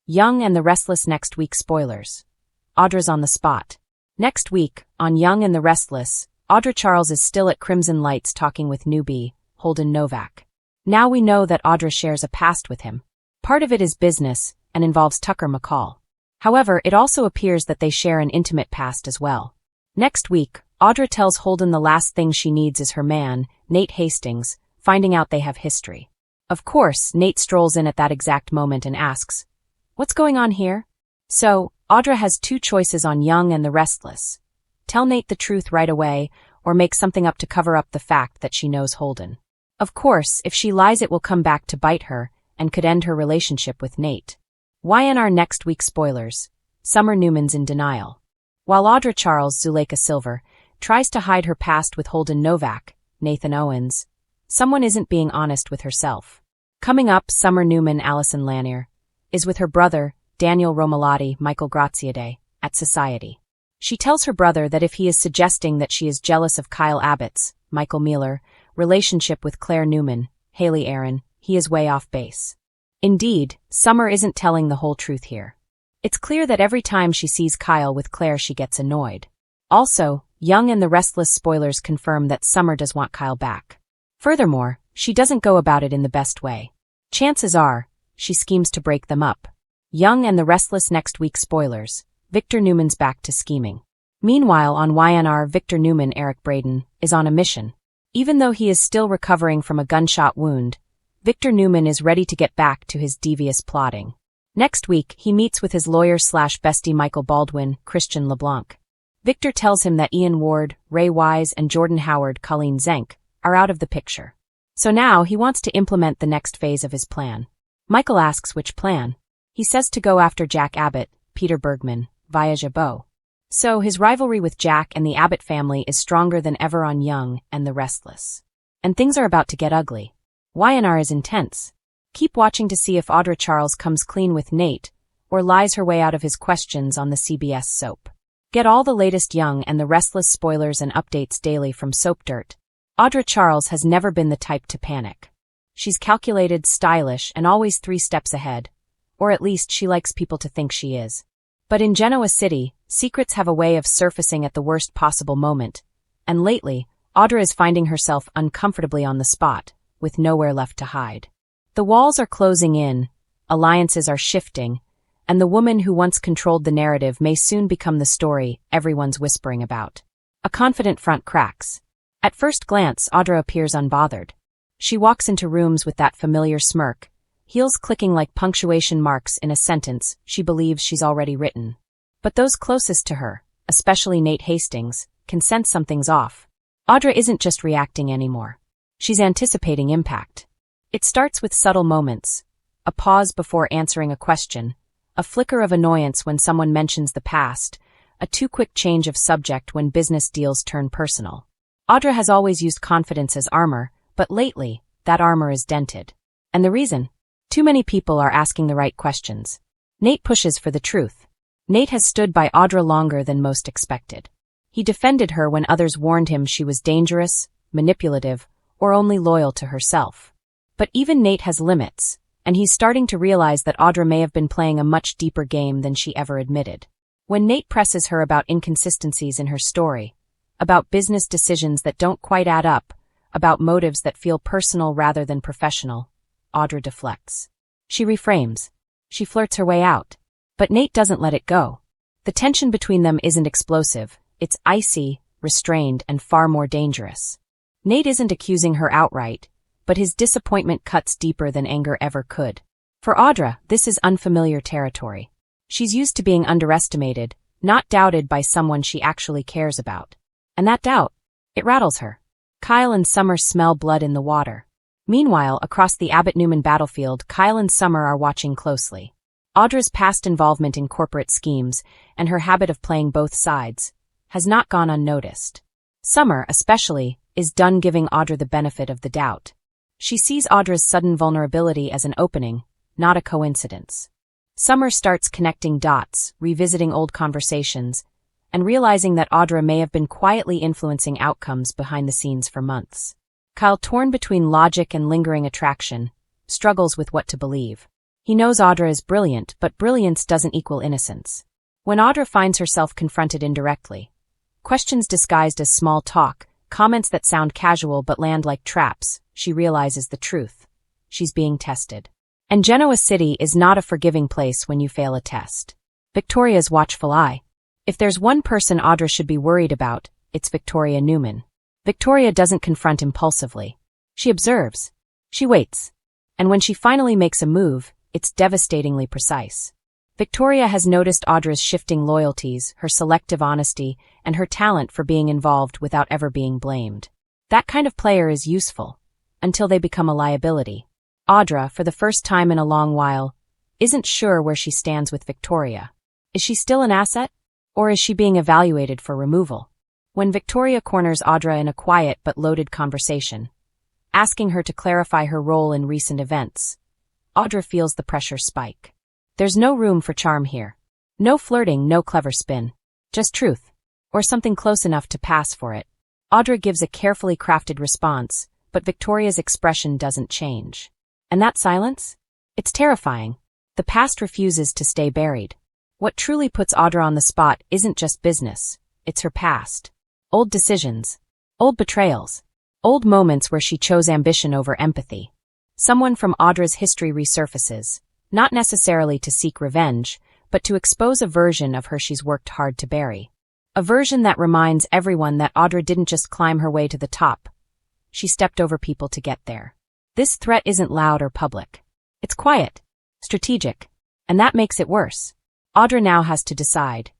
Young and the Restless next week spoilers. Audra's on the spot. Next week, on Young and the Restless, Audra Charles is still at Crimson Lights talking with newbie, Holden Novak. Now we know that Audra shares a past with him. Part of it is business, and involves Tucker McCall. However, it also appears that they share an intimate past as well. Next week, Audra tells Holden the last thing she needs is her man, Nate Hastings, finding out they have history. Of course, Nate strolls in at that exact moment and asks, "What's going on here?" So, Audra has two choices on Young and the Restless. Tell Nate the truth right away, or make something up to cover up the fact that she knows Holden. Of course, if she lies it will come back to bite her, and could end her relationship with Nate. YandR next week spoilers. Summer Newman's in denial. While Audra Charles, Zuleika Silver, tries to hide her past with Holden Novak, Nathan Owens, someone isn't being honest with herself. Coming up, Summer Newman, Allison Lanier, is with her brother, Daniel Romalotti, Michael Graziade, at Society. She tells her brother that if he is suggesting that she is jealous of Kyle Abbott's, Michael Mueller, relationship with Claire Newman, Haley Aaron, he is way off base. Indeed, Summer isn't telling the whole truth here. It's clear that every time she sees Kyle with Claire she gets annoyed. Also, Young and the Restless spoilers confirm that Summer does want Kyle back. Furthermore, she doesn't go about it in the best way. Chances are, she schemes to break them up. Young and the Restless next week spoilers. Victor Newman's back to scheming. Meanwhile on YandR, Victor Newman, Eric Braden, is on a mission. Even though he is still recovering from a gunshot wound, Victor Newman is ready to get back to his devious plotting. Next week, he meets with his lawyer/bestie Michael Baldwin, Christian LeBlanc. Victor tells him that Ian Ward, Ray Wise, and Jordan Howard, Colleen Zenk, are out of the picture. So now he wants to implement the next phase of his plan. Michael asks which plan. He says to go after Jack Abbott, Peter Bergman, via Jabot. So his rivalry with Jack and the Abbott family is stronger than ever on Young and the Restless. And things are about to get ugly. YandR is intense. Keep watching to see if Audra Charles comes clean with Nate, or lies her way out of his questions on the CBS soap. Get all the latest Young and the Restless spoilers and updates daily from Soap Dirt. Audra Charles has never been the type to panic. She's calculated, stylish, and always 3 steps ahead. Or at least she likes people to think she is. But in Genoa City, secrets have a way of surfacing at the worst possible moment. And lately, Audra is finding herself uncomfortably on the spot, with nowhere left to hide. The walls are closing in, alliances are shifting, and the woman who once controlled the narrative may soon become the story everyone's whispering about. A confident front cracks. At first glance, Audra appears unbothered. She walks into rooms with that familiar smirk, heels clicking like punctuation marks in a sentence she believes she's already written. But those closest to her, especially Nate Hastings, can sense something's off. Audra isn't just reacting anymore. She's anticipating impact. It starts with subtle moments. A pause before answering a question, a flicker of annoyance when someone mentions the past, a too quick change of subject when business deals turn personal. Audra has always used confidence as armor, but lately, that armor is dented. And the reason? Too many people are asking the right questions. Nate pushes for the truth. Nate has stood by Audra longer than most expected. He defended her when others warned him she was dangerous, manipulative, or only loyal to herself. But even Nate has limits, and he's starting to realize that Audra may have been playing a much deeper game than she ever admitted. When Nate presses her about inconsistencies in her story, about business decisions that don't quite add up, about motives that feel personal rather than professional, Audra deflects. She reframes. She flirts her way out. But Nate doesn't let it go. The tension between them isn't explosive, it's icy, restrained, and far more dangerous. Nate isn't accusing her outright, but his disappointment cuts deeper than anger ever could. For Audra, this is unfamiliar territory. She's used to being underestimated, not doubted by someone she actually cares about. And that doubt, it rattles her. Kyle and Summer smell blood in the water. Meanwhile, across the Abbott-Newman battlefield, Kyle and Summer are watching closely. Audra's past involvement in corporate schemes, and her habit of playing both sides, has not gone unnoticed. Summer, especially, is done giving Audra the benefit of the doubt. She sees Audra's sudden vulnerability as an opening, not a coincidence. Summer starts connecting dots, revisiting old conversations, and realizing that Audra may have been quietly influencing outcomes behind the scenes for months. Kyle, torn between logic and lingering attraction, struggles with what to believe. He knows Audra is brilliant, but brilliance doesn't equal innocence. When Audra finds herself confronted indirectly, questions disguised as small talk, comments that sound casual but land like traps, she realizes the truth. She's being tested. And Genoa City is not a forgiving place when you fail a test. Victoria's watchful eye. If there's one person Audra should be worried about, it's Victoria Newman. Victoria doesn't confront impulsively. She observes. She waits. And when she finally makes a move, it's devastatingly precise. Victoria has noticed Audra's shifting loyalties, her selective honesty, and her talent for being involved without ever being blamed. That kind of player is useful, until they become a liability. Audra, for the first time in a long while, isn't sure where she stands with Victoria. Is she still an asset? Or is she being evaluated for removal? When Victoria corners Audra in a quiet but loaded conversation, asking her to clarify her role in recent events, Audra feels the pressure spike. There's no room for charm here. No flirting, no clever spin. Just truth. Or something close enough to pass for it. Audra gives a carefully crafted response, but Victoria's expression doesn't change. And that silence? It's terrifying. The past refuses to stay buried. What truly puts Audra on the spot isn't just business. It's her past. Old decisions. Old betrayals. Old moments where she chose ambition over empathy. Someone from Audra's history resurfaces, not necessarily to seek revenge, but to expose a version of her she's worked hard to bury. A version that reminds everyone that Audra didn't just climb her way to the top. She stepped over people to get there. This threat isn't loud or public. It's quiet, strategic, and that makes it worse. Audra now has to decide.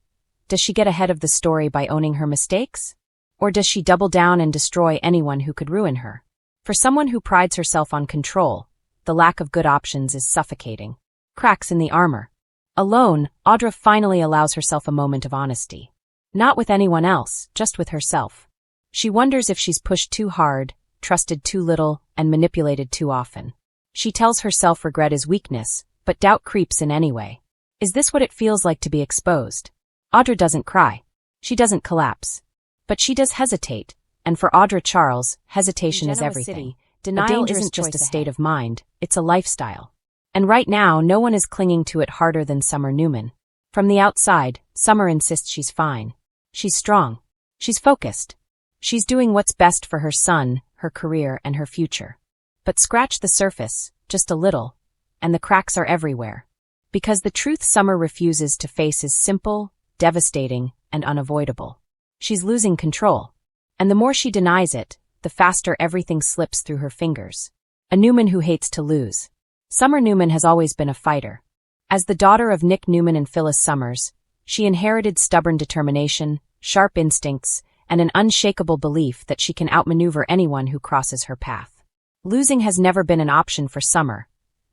Does she get ahead of the story by owning her mistakes? Or does she double down and destroy anyone who could ruin her? For someone who prides herself on control, the lack of good options is suffocating. Cracks in the armor. Alone, Audra finally allows herself a moment of honesty. Not with anyone else, just with herself. She wonders if she's pushed too hard, trusted too little, and manipulated too often. She tells herself regret is weakness, but doubt creeps in anyway. Is this what it feels like to be exposed? Audra doesn't cry. She doesn't collapse. But she does hesitate, and for Audra Charles, hesitation is everything. City, denial isn't just a state of mind, it's a lifestyle. And right now, no one is clinging to it harder than Summer Newman. From the outside, Summer insists she's fine. She's strong. She's focused. She's doing what's best for her son, her career, and her future. But scratch the surface, just a little, and the cracks are everywhere. Because the truth Summer refuses to face is simple, devastating, and unavoidable. She's losing control. And the more she denies it, the faster everything slips through her fingers. A Newman who hates to lose. Summer Newman has always been a fighter. As the daughter of Nick Newman and Phyllis Summers, she inherited stubborn determination, sharp instincts, and an unshakable belief that she can outmaneuver anyone who crosses her path. Losing has never been an option for Summer.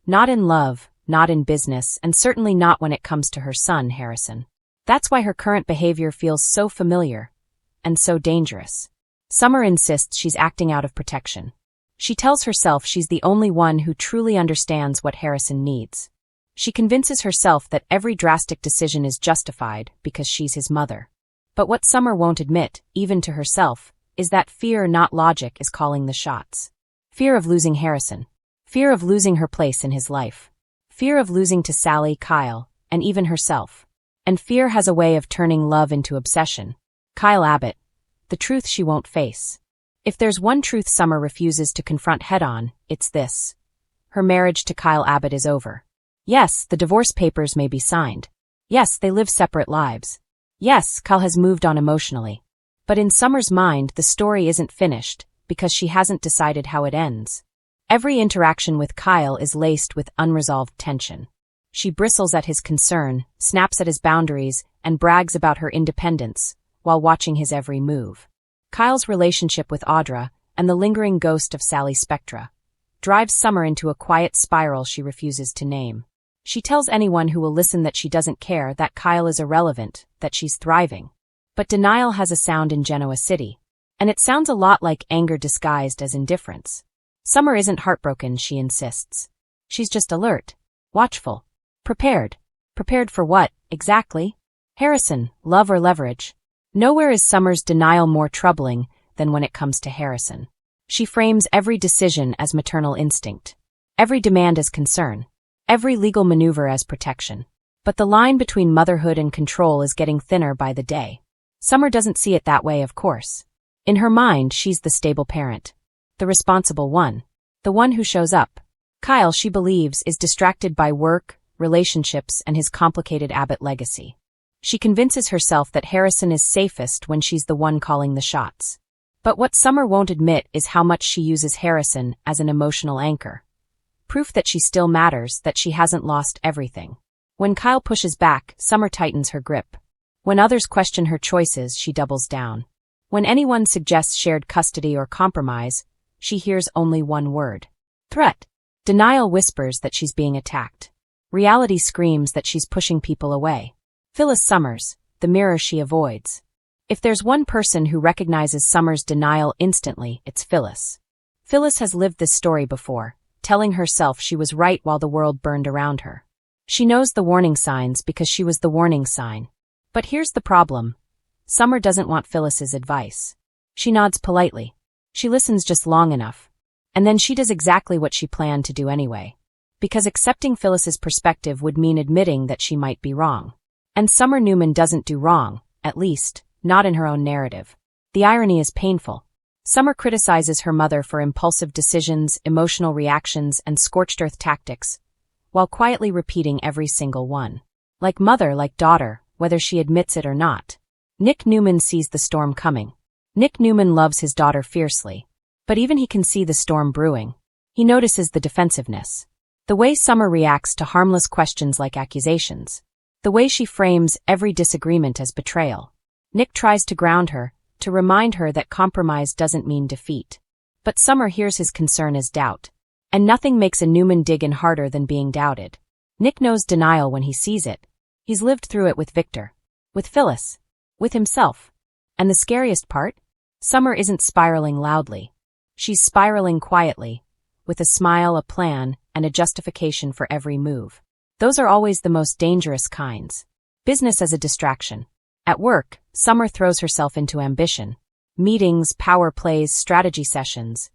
Not in love, not in business, and certainly not when it comes to her son, Harrison. That's why her current behavior feels so familiar and so dangerous. Summer insists she's acting out of protection. She tells herself she's the only one who truly understands what Harrison needs. She convinces herself that every drastic decision is justified because she's his mother. But what Summer won't admit, even to herself, is that fear, not logic, is calling the shots. Fear of losing Harrison. Fear of losing her place in his life. Fear of losing to Sally, Kyle, and even herself. And fear has a way of turning love into obsession. Kyle Abbott. The truth she won't face. If there's one truth Summer refuses to confront head-on, it's this. Her marriage to Kyle Abbott is over. Yes, the divorce papers may be signed. Yes, they live separate lives. Yes, Kyle has moved on emotionally. But in Summer's mind, the story isn't finished, because she hasn't decided how it ends. Every interaction with Kyle is laced with unresolved tension. She bristles at his concern, snaps at his boundaries, and brags about her independence, while watching his every move. Kyle's relationship with Audra, and the lingering ghost of Sally Spectra, drives Summer into a quiet spiral she refuses to name. She tells anyone who will listen that she doesn't care, that Kyle is irrelevant, that she's thriving. But denial has a sound in Genoa City. And it sounds a lot like anger disguised as indifference. Summer isn't heartbroken, she insists. She's just alert, watchful, prepared. Prepared for what, exactly? Harrison, love or leverage? Nowhere is Summer's denial more troubling than when it comes to Harrison. She frames every decision as maternal instinct, every demand as concern, every legal maneuver as protection. But the line between motherhood and control is getting thinner by the day. Summer doesn't see it that way, of course. In her mind, she's the stable parent. The responsible one. The one who shows up. Kyle, she believes, is distracted by work, relationships, and his complicated Abbott legacy. She convinces herself that Harrison is safest when she's the one calling the shots. But what Summer won't admit is how much she uses Harrison as an emotional anchor. Proof that she still matters, that she hasn't lost everything. When Kyle pushes back, Summer tightens her grip. When others question her choices, she doubles down. When anyone suggests shared custody or compromise, she hears only one word. Threat. Denial whispers that she's being attacked. Reality screams that she's pushing people away. Phyllis Summers, the mirror she avoids. If there's one person who recognizes Summers' denial instantly, it's Phyllis. Phyllis has lived this story before, telling herself she was right while the world burned around her. She knows the warning signs because she was the warning sign. But here's the problem. Summer doesn't want Phyllis's advice. She nods politely. She listens just long enough. And then she does exactly what she planned to do anyway. Because accepting Phyllis's perspective would mean admitting that she might be wrong. And Summer Newman doesn't do wrong, at least, not in her own narrative. The irony is painful. Summer criticizes her mother for impulsive decisions, emotional reactions, and scorched earth tactics, while quietly repeating every single one. Like mother, like daughter, whether she admits it or not. Nick Newman sees the storm coming. Nick Newman loves his daughter fiercely. But even he can see the storm brewing. He notices the defensiveness. The way Summer reacts to harmless questions like accusations. The way she frames every disagreement as betrayal. Nick tries to ground her, to remind her that compromise doesn't mean defeat. But Summer hears his concern as doubt. And nothing makes a Newman dig in harder than being doubted. Nick knows denial when he sees it. He's lived through it with Victor. With Phyllis. With himself. And the scariest part? Summer isn't spiraling loudly. She's spiraling quietly, with a smile, a plan, and a justification for every move. Those are always the most dangerous kinds. Business as a distraction. At work, Summer throws herself into ambition. Meetings, power plays, strategy sessions.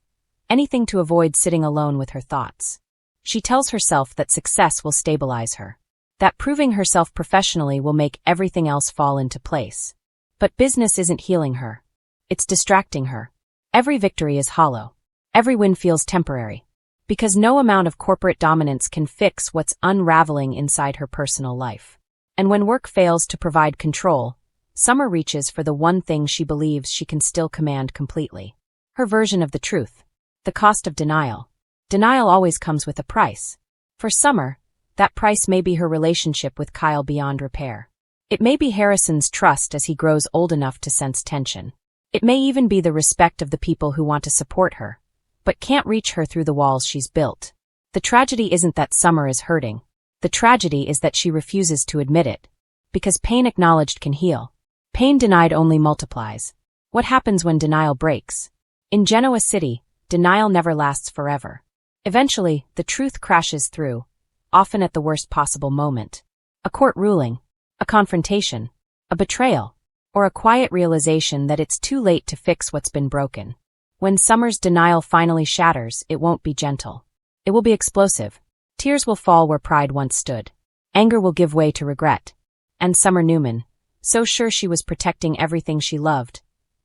Anything to avoid sitting alone with her thoughts. She tells herself that success will stabilize her. That proving herself professionally will make everything else fall into place. But business isn't healing her. It's distracting her. Every victory is hollow. Every win feels temporary. Because no amount of corporate dominance can fix what's unraveling inside her personal life. And when work fails to provide control, Summer reaches for the one thing she believes she can still command completely. Her version of the truth. The cost of denial. Denial always comes with a price. For Summer, that price may be her relationship with Kyle beyond repair. It may be Harrison's trust as he grows old enough to sense tension. It may even be the respect of the people who want to support her, but can't reach her through the walls she's built. The tragedy isn't that Summer is hurting. The tragedy is that she refuses to admit it. Because pain acknowledged can heal. Pain denied only multiplies. What happens when denial breaks? In Genoa City, denial never lasts forever. Eventually, the truth crashes through, often at the worst possible moment. A court ruling, a confrontation, a betrayal, or a quiet realization that it's too late to fix what's been broken. When Summer's denial finally shatters, it won't be gentle. It will be explosive. Tears will fall where pride once stood. Anger will give way to regret. And Summer Newman, so sure she was protecting everything she loved,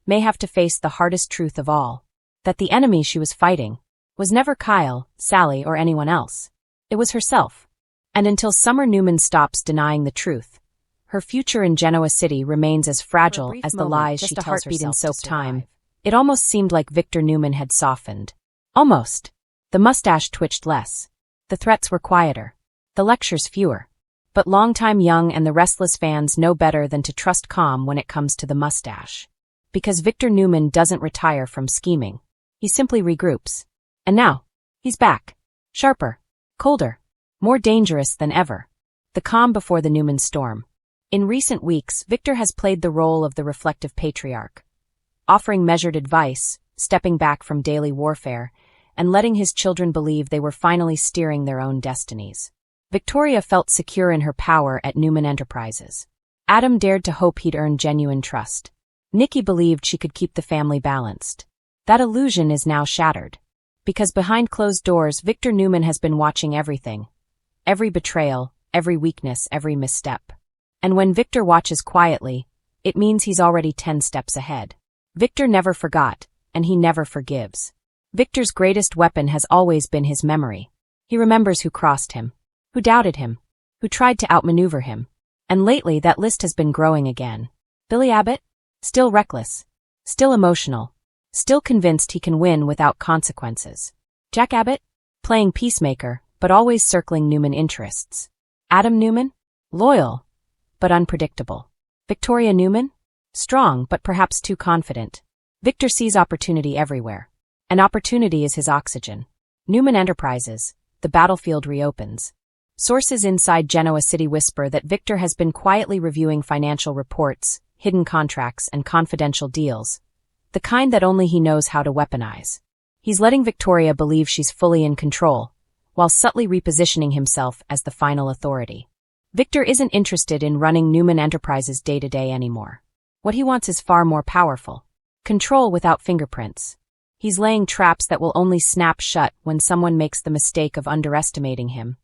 may have to face the hardest truth of all. That the enemy she was fighting was never Kyle, Sally, or anyone else. It was herself. And until Summer Newman stops denying the truth, her future in Genoa City remains as fragile as the lies she tells herself in soap time. It almost seemed like Victor Newman had softened. Almost. The mustache twitched less. The threats were quieter. The lectures fewer. But longtime Young and the Restless fans know better than to trust calm when it comes to the mustache. Because Victor Newman doesn't retire from scheming. He simply regroups. And now, he's back. Sharper. Colder. More dangerous than ever. The calm before the Newman storm. In recent weeks, Victor has played the role of the reflective patriarch. Offering measured advice, stepping back from daily warfare, and letting his children believe they were finally steering their own destinies. Victoria felt secure in her power at Newman Enterprises. Adam dared to hope he'd earn genuine trust. Nikki believed she could keep the family balanced. That illusion is now shattered. Because behind closed doors, Victor Newman has been watching everything. every betrayal, every weakness, every misstep. And when Victor watches quietly, it means he's already 10 steps ahead. Victor never forgot, and he never forgives. Victor's greatest weapon has always been his memory. He remembers who crossed him, who doubted him, who tried to outmaneuver him. And lately that list has been growing again. Billy Abbott? Still reckless. Still emotional. Still convinced he can win without consequences. Jack Abbott? Playing peacemaker, but always circling Newman interests. Adam Newman? Loyal, but unpredictable. Victoria Newman? Strong, but perhaps too confident. Victor sees opportunity everywhere. And opportunity is his oxygen. Newman Enterprises. The battlefield reopens. Sources inside Genoa City whisper that Victor has been quietly reviewing financial reports, hidden contracts, and confidential deals. The kind that only he knows how to weaponize. He's letting Victoria believe she's fully in control, while subtly repositioning himself as the final authority. Victor isn't interested in running Newman Enterprises day-to-day anymore. What he wants is far more powerful. Control without fingerprints. He's laying traps that will only snap shut when someone makes the mistake of underestimating him.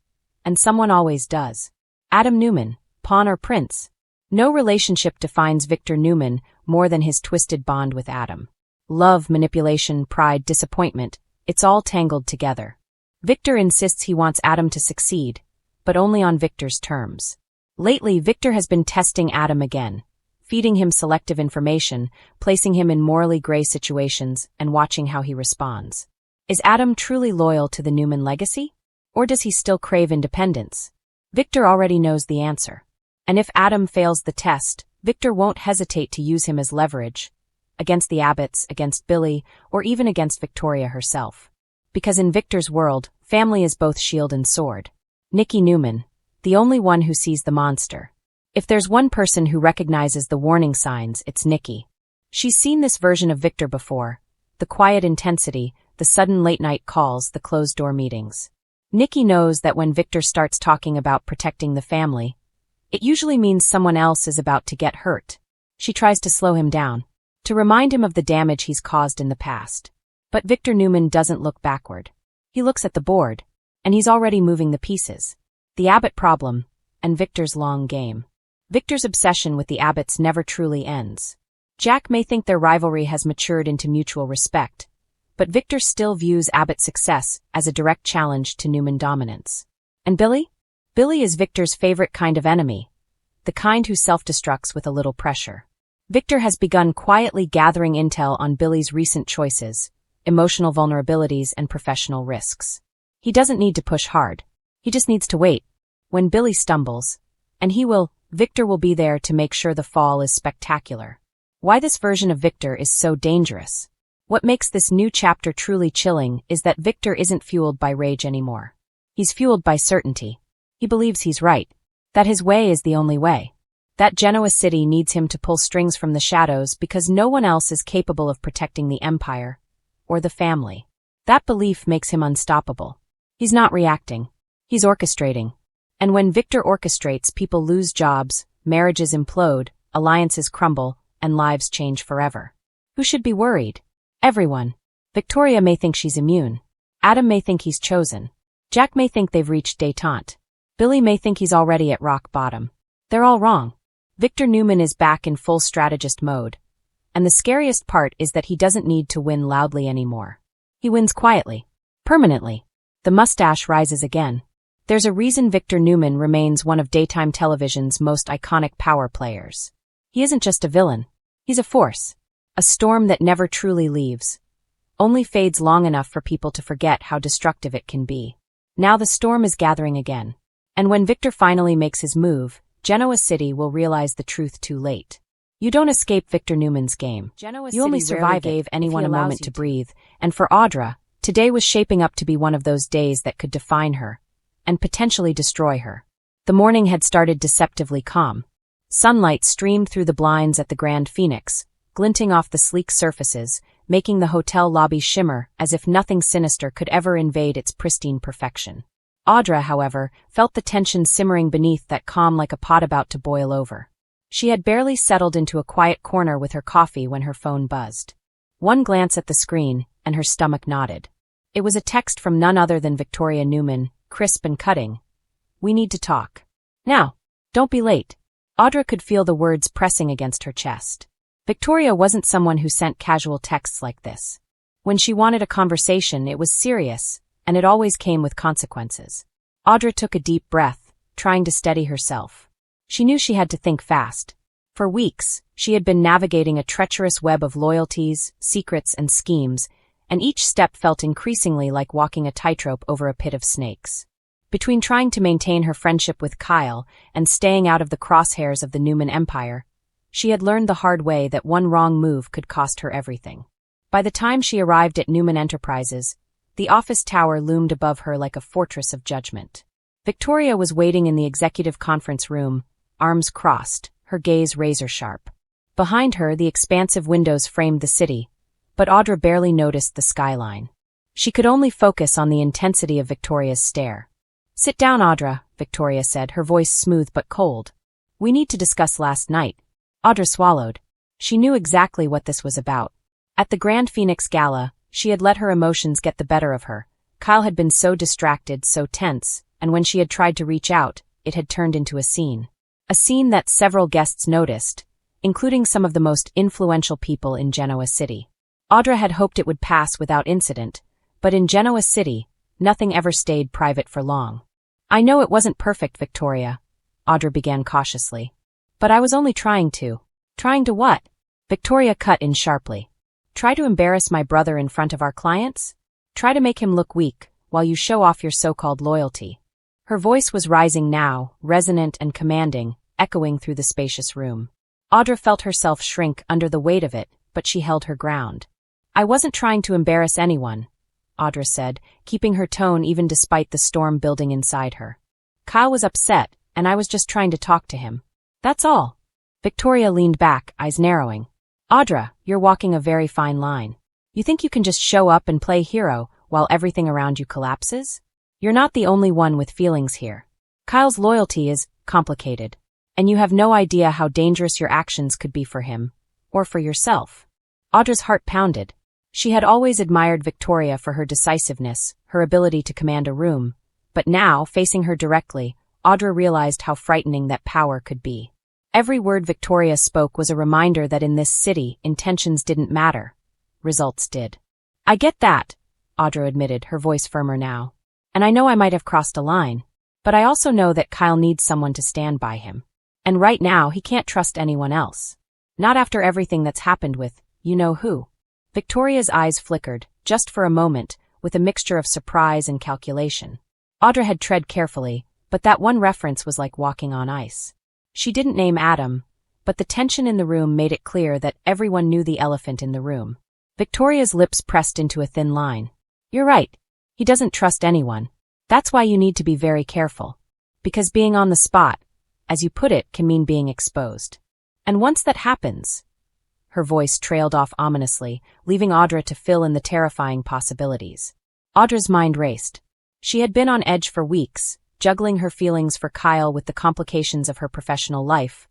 And someone always does. Adam Newman, pawn or prince? No relationship defines Victor Newman more than his twisted bond with Adam. Love, manipulation, pride, disappointment, it's all tangled together. Victor insists he wants Adam to succeed, but only on Victor's terms. Lately, Victor has been testing Adam again, feeding him selective information, placing him in morally gray situations, and watching how he responds. Is Adam truly loyal to the Newman legacy? Or does he still crave independence? Victor already knows the answer. And if Adam fails the test, Victor won't hesitate to use him as leverage, against the Abbotts, against Billy, or even against Victoria herself. Because in Victor's world, family is both shield and sword. Nikki Newman, the only one who sees the monster. If there's one person who recognizes the warning signs, it's Nikki. She's seen this version of Victor before. The quiet intensity, the sudden late-night calls, the closed-door meetings. Nikki knows that when Victor starts talking about protecting the family, it usually means someone else is about to get hurt. She tries to slow him down, to remind him of the damage he's caused in the past. But Victor Newman doesn't look backward. He looks at the board, and he's already moving the pieces. The Abbott problem, and Victor's long game. Victor's obsession with the Abbotts never truly ends. Jack may think their rivalry has matured into mutual respect, but Victor still views Abbott's success as a direct challenge to Newman dominance. And Billy? Billy is Victor's favorite kind of enemy, the kind who self-destructs with a little pressure. Victor has begun quietly gathering intel on Billy's recent choices, emotional vulnerabilities, and professional risks. He doesn't need to push hard. He just needs to wait. When Billy stumbles, and Victor will be there to make sure the fall is spectacular. Why this version of Victor is so dangerous? What makes this new chapter truly chilling is that Victor isn't fueled by rage anymore. He's fueled by certainty. He believes he's right, that his way is the only way. That Genoa City needs him to pull strings from the shadows because no one else is capable of protecting the empire, or the family. That belief makes him unstoppable. He's not reacting. He's orchestrating. And when Victor orchestrates, people lose jobs, marriages implode, alliances crumble, and lives change forever. Who should be worried? Everyone. Victoria may think she's immune. Adam may think he's chosen. Jack may think they've reached détente. Billy may think he's already at rock bottom. They're all wrong. Victor Newman is back in full strategist mode. And the scariest part is that he doesn't need to win loudly anymore. He wins quietly. Permanently. The mustache rises again. There's a reason Victor Newman remains one of daytime television's most iconic power players. He isn't just a villain. He's a force. A storm that never truly leaves. Only fades long enough for people to forget how destructive it can be. Now the storm is gathering again. And when Victor finally makes his move, Genoa City will realize the truth too late. You don't escape Victor Newman's game. You only survive. Gave anyone a moment to breathe. And for Audra, today was shaping up to be one of those days that could define her and potentially destroy her. The morning had started deceptively calm. Sunlight streamed through the blinds at the Grand Phoenix, glinting off the sleek surfaces, making the hotel lobby shimmer as if nothing sinister could ever invade its pristine perfection. Audra, however, felt the tension simmering beneath that calm like a pot about to boil over. She had barely settled into a quiet corner with her coffee when her phone buzzed. One glance at the screen, and her stomach knotted. It was a text from none other than Victoria Newman, crisp and cutting. We need to talk. Now. Don't be late. Audra could feel the words pressing against her chest. Victoria wasn't someone who sent casual texts like this. When she wanted a conversation, it was serious, and it always came with consequences. Audra took a deep breath, trying to steady herself. She knew she had to think fast. For weeks, she had been navigating a treacherous web of loyalties, secrets, and schemes, and each step felt increasingly like walking a tightrope over a pit of snakes. Between trying to maintain her friendship with Kyle and staying out of the crosshairs of the Newman Empire, she had learned the hard way that one wrong move could cost her everything. By the time she arrived at Newman Enterprises, the office tower loomed above her like a fortress of judgment. Victoria was waiting in the executive conference room, arms crossed, her gaze razor-sharp. Behind her, the expansive windows framed the city, but Audra barely noticed the skyline. She could only focus on the intensity of Victoria's stare. "Sit down, Audra," Victoria said, her voice smooth but cold. "We need to discuss last night." Audra swallowed. She knew exactly what this was about. At the Grand Phoenix Gala, she had let her emotions get the better of her. Kyle had been so distracted, so tense, and when she had tried to reach out, it had turned into a scene. A scene that several guests noticed, including some of the most influential people in Genoa City. Audra had hoped it would pass without incident, but in Genoa City, nothing ever stayed private for long. "I know it wasn't perfect, Victoria," Audra began cautiously. "But I was only trying to." "Trying to what?" Victoria cut in sharply. "Try to embarrass my brother in front of our clients? Try to make him look weak, while you show off your so-called loyalty." Her voice was rising now, resonant and commanding, echoing through the spacious room. Audra felt herself shrink under the weight of it, but she held her ground. "I wasn't trying to embarrass anyone," Audra said, keeping her tone even despite the storm building inside her. "Kyle was upset, and I was just trying to talk to him. That's all." Victoria leaned back, eyes narrowing. "Audra, you're walking a very fine line. You think you can just show up and play hero while everything around you collapses? You're not the only one with feelings here. Kyle's loyalty is complicated, and you have no idea how dangerous your actions could be for him, or for yourself." Audra's heart pounded. She had always admired Victoria for her decisiveness, her ability to command a room, but now, facing her directly, Audra realized how frightening that power could be. Every word Victoria spoke was a reminder that in this city, intentions didn't matter. Results did. "I get that," Audra admitted, her voice firmer now. "And I know I might have crossed a line, but I also know that Kyle needs someone to stand by him. And right now, he can't trust anyone else. Not after everything that's happened with, you know who." Victoria's eyes flickered, just for a moment, with a mixture of surprise and calculation. Audra had tread carefully, but that one reference was like walking on ice. She didn't name Adam, but the tension in the room made it clear that everyone knew the elephant in the room. Victoria's lips pressed into a thin line. "You're right. He doesn't trust anyone. That's why you need to be very careful. Because being on the spot, as you put it, can mean being exposed. And once that happens..." Her voice trailed off ominously, leaving Audra to fill in the terrifying possibilities. Audra's mind raced. She had been on edge for weeks, juggling her feelings for Kyle with the complications of her professional life,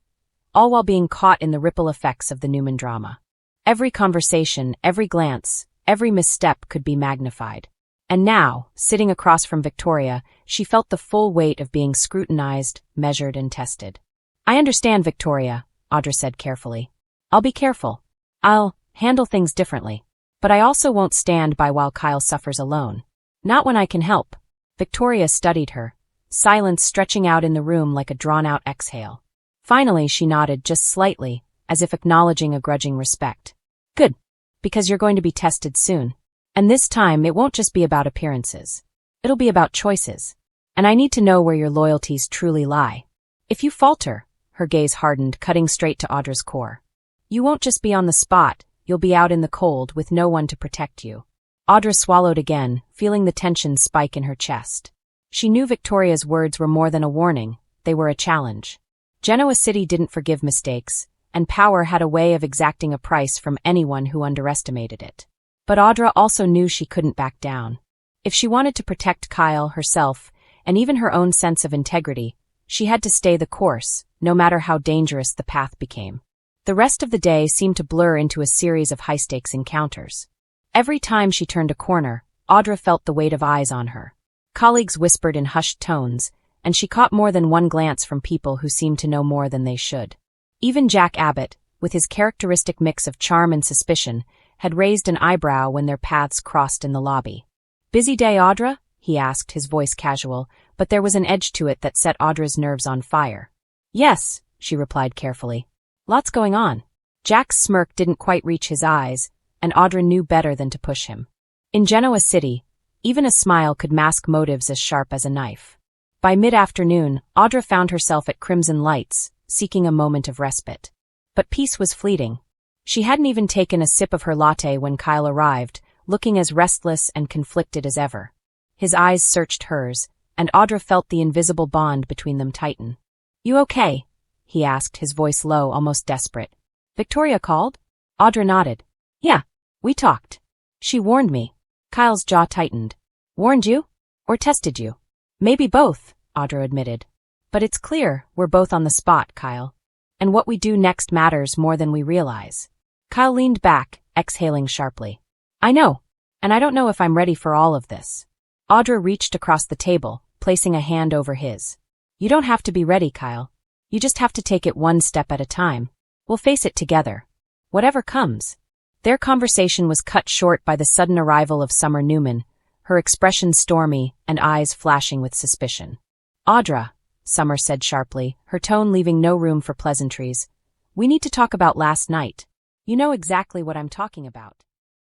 all while being caught in the ripple effects of the Newman drama. Every conversation, every glance, every misstep could be magnified. And now, sitting across from Victoria, she felt the full weight of being scrutinized, measured, and tested. "I understand, Victoria," Audra said carefully. "I'll be careful. I'll handle things differently. But I also won't stand by while Kyle suffers alone. Not when I can help." Victoria studied her, silence stretching out in the room like a drawn-out exhale. Finally, she nodded just slightly, as if acknowledging a grudging respect. "Good. Because you're going to be tested soon. And this time, it won't just be about appearances. It'll be about choices. And I need to know where your loyalties truly lie. If you falter," her gaze hardened, cutting straight to Audra's core, "you won't just be on the spot, you'll be out in the cold with no one to protect you." Audra swallowed again, feeling the tension spike in her chest. She knew Victoria's words were more than a warning, they were a challenge. Genoa City didn't forgive mistakes, and power had a way of exacting a price from anyone who underestimated it. But Audra also knew she couldn't back down. If she wanted to protect Kyle, herself, and even her own sense of integrity, she had to stay the course, no matter how dangerous the path became. The rest of the day seemed to blur into a series of high-stakes encounters. Every time she turned a corner, Audra felt the weight of eyes on her. Colleagues whispered in hushed tones, and she caught more than one glance from people who seemed to know more than they should. Even Jack Abbott, with his characteristic mix of charm and suspicion, had raised an eyebrow when their paths crossed in the lobby. "Busy day, Audra?" he asked, his voice casual, but there was an edge to it that set Audra's nerves on fire. "Yes," she replied carefully. "Lots going on." Jack's smirk didn't quite reach his eyes, and Audra knew better than to push him. In Genoa City, even a smile could mask motives as sharp as a knife. By mid-afternoon, Audra found herself at Crimson Lights, seeking a moment of respite. But peace was fleeting. She hadn't even taken a sip of her latte when Kyle arrived, looking as restless and conflicted as ever. His eyes searched hers, and Audra felt the invisible bond between them tighten. "You okay?" he asked, his voice low, almost desperate. "Victoria called?" Audra nodded. "Yeah, we talked. She warned me." Kyle's jaw tightened. "Warned you? Or tested you?" "Maybe both," Audra admitted. "But it's clear we're both on the spot, Kyle. And what we do next matters more than we realize." Kyle leaned back, exhaling sharply. "I know, and I don't know if I'm ready for all of this." Audra reached across the table, placing a hand over his. "You don't have to be ready, Kyle. You just have to take it one step at a time. We'll face it together. Whatever comes." Their conversation was cut short by the sudden arrival of Summer Newman, her expression stormy and eyes flashing with suspicion. "Audra," Summer said sharply, her tone leaving no room for pleasantries, "we need to talk about last night. You know exactly what I'm talking about."